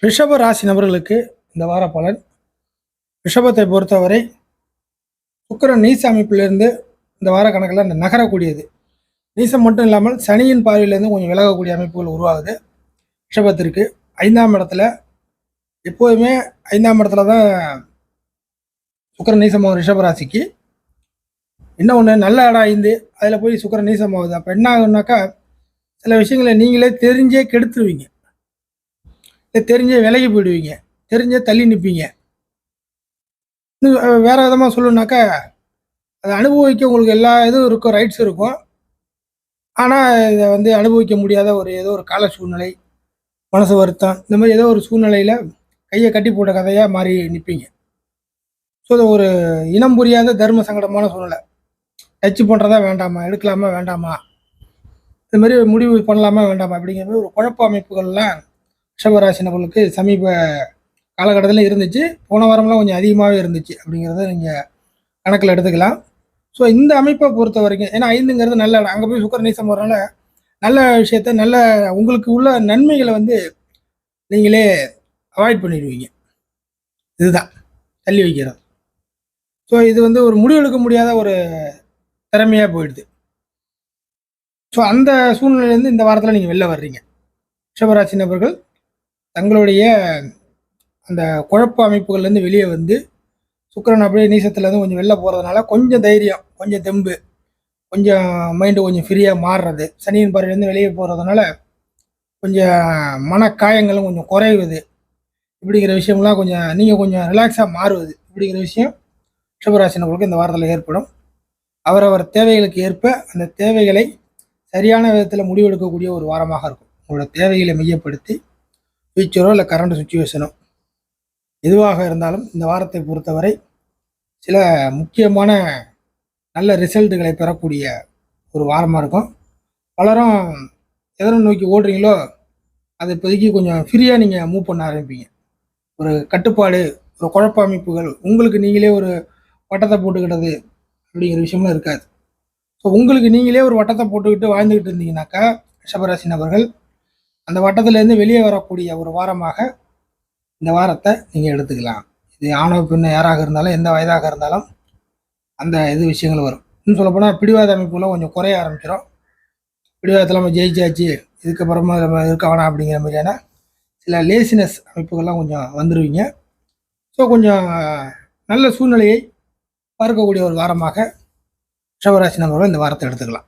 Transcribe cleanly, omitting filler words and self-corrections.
ரிஷப ராசி நபர்களுக்கு இந்த வார பலன். ரிஷபத்தை பொறுத்தவரை சுக்கிரன் நீச அமைப்பிலிருந்து இந்த வார கணக்கில் நகரக்கூடியது. நீசம் மட்டும் இல்லாமல் சனியின் பார்வையிலேருந்து கொஞ்சம் விலகக்கூடிய அமைப்புகள் உருவாகுது. ரிஷபத்திற்கு 5ஆம் இடத்துல, எப்போதுமே 5ஆம் இடத்துல தான் சுக்கிரன் நீசமாகும் ரிஷபராசிக்கு. என்ன ஒன்று, நல்ல இடம் 5, அதில் போய் சுக்கிரன் நீசமாகுது. அப்போ என்ன ஆகுனாக்கா, சில விஷயங்களை நீங்களே தெரிஞ்சே கெடுத்துருவீங்க, தெரிஞ்சே விலகி போயிடுவீங்க, தெரிஞ்சே தள்ளி நிற்பீங்க. இன்னும் வேறு விதமாக சொல்லணுனாக்கா, அதை அனுபவிக்க உங்களுக்கு எல்லா இதுவும் இருக்கும், ரைட்ஸ் இருக்கும். ஆனால் இதை அனுபவிக்க முடியாத ஏதோ ஒரு கால சூழ்நிலை, மனசு வருத்தம், இந்த மாதிரி ஏதோ ஒரு சூழ்நிலையில் கையை கட்டி போட்ட கதையாக மாறி நிற்பீங்க. ஸோ அது ஒரு இனம் புரியாத தர்ம சங்கடமான சூழ்நிலை. டச்சு பண்ணுறதா வேண்டாமா, எடுக்கலாமா வேண்டாமா, இது மாதிரி முடிவு பண்ணலாமா வேண்டாமா அப்படிங்கிற மாதிரி ஒரு குழப்ப அமைப்புகள்லாம் ரிஷபராசி நபர்களுக்கு சமீப காலகட்டத்தில் இருந்துச்சு. போன வாரம்லாம் கொஞ்சம் அதிகமாகவே இருந்துச்சு அப்படிங்கிறத நீங்கள் கணக்கில் எடுத்துக்கலாம். ஸோ இந்த அமைப்பை பொறுத்த வரைக்கும், ஏன்னா 5ங்கிறது நல்ல இடம், அங்கே போய் சுக்கிர நீசம் வரனால நல்ல விஷயத்த, நல்ல உங்களுக்கு உள்ள நன்மைகளை நீங்களே அவாய்ட் பண்ணிடுவீங்க. இதுதான் தள்ளி வைக்கிறது. ஸோ இது ஒரு முடிவெடுக்க முடியாத ஒரு திறமையாக போயிடுது. ஸோ அந்த சூழ்நிலையிலேருந்து இந்த வாரத்தில் நீங்கள் வெளில வர்றீங்க. ரிஷபராசி நபர்கள் தங்களுடைய அந்த குழப்ப அமைப்புகள்லேருந்து வெளியே சுக்கிரன் அப்படியே நீசத்துலேருந்து கொஞ்சம் வெளில போகிறதுனால கொஞ்சம் தைரியம், கொஞ்சம் தெம்பு, கொஞ்சம் மைண்டு கொஞ்சம் ஃப்ரீயாக மாறுறது, சனியின் பார்வையிலேருந்து வெளியே போகிறதுனால கொஞ்சம் மனக்காயங்களும் கொஞ்சம் குறையுது. இப்படிங்கிற விஷயம்லாம் நீங்கள் கொஞ்சம் ரிலாக்ஸாக மாறுவது, இப்படிங்கிற விஷயம் ரிஷபராசி நபர்களுக்கு இந்த வாரத்தில் ஏற்படும். அவரவர் தேவைகளுக்கு ஏற்ப அந்த தேவைகளை சரியான விதத்தில் முடிவெடுக்கக்கூடிய ஒரு வாரமாக இருக்கும். உங்களோட தேவைகளை மையப்படுத்தி ஃபியூச்சரோ இல்லை கரண்ட் சுச்சுவேஷனோ எதுவாக இருந்தாலும் இந்த வாரத்தை பொறுத்தவரை சில முக்கியமான நல்ல ரிசல்ட்டுகளை பெறக்கூடிய ஒரு வாரமாக இருக்கும். பலரும் எதனை நோக்கி ஓடுறீங்களோ அதை இப்போதைக்கு கொஞ்சம் ஃப்ரீயாக நீங்கள் மூவ் பண்ண ஆரம்பிப்பீங்க. ஒரு கட்டுப்பாடு, ஒரு குழப்ப அமைப்புகள், உங்களுக்கு நீங்களே ஒரு வட்டத்தை போட்டுக்கிட்டது அப்படிங்கிற விஷயம்லாம் இருக்காது. ஸோ உங்களுக்கு நீங்களே ஒரு வட்டத்தை போட்டுக்கிட்டு வாழ்ந்துக்கிட்டு இருந்தீங்கன்னாக்கா ரிஷபராசி நபர்கள் அந்த வட்டத்திலேருந்து வெளியே வரக்கூடிய ஒரு வாரமாக இந்த வாரத்தை நீங்கள் எடுத்துக்கலாம். இது ஆணோ பெண்ணோ யாராக இருந்தாலும், எந்த வயதாக இருந்தாலும் அந்த விஷயங்கள் வரும். இன்னும் சொல்லப்போனால் பிடிவாத அமைப்புலாம் கொஞ்சம் குறைய ஆரம்பிச்சிடும். பிடிவாதத்தில் நம்ம ஜெயிச்சாச்சு, இதுக்கப்புறமா நம்ம இருக்க வேணாம் அப்படிங்கிற மாதிரியான சில லேசினஸ் அமைப்புகள்லாம் கொஞ்சம் வந்துடுவீங்க. ஸோ கொஞ்சம் நல்ல சூழ்நிலையை பார்க்கக்கூடிய ஒரு வாரமாக ரிஷபராசி நபர்கள் இந்த வாரத்தை எடுத்துக்கலாம்.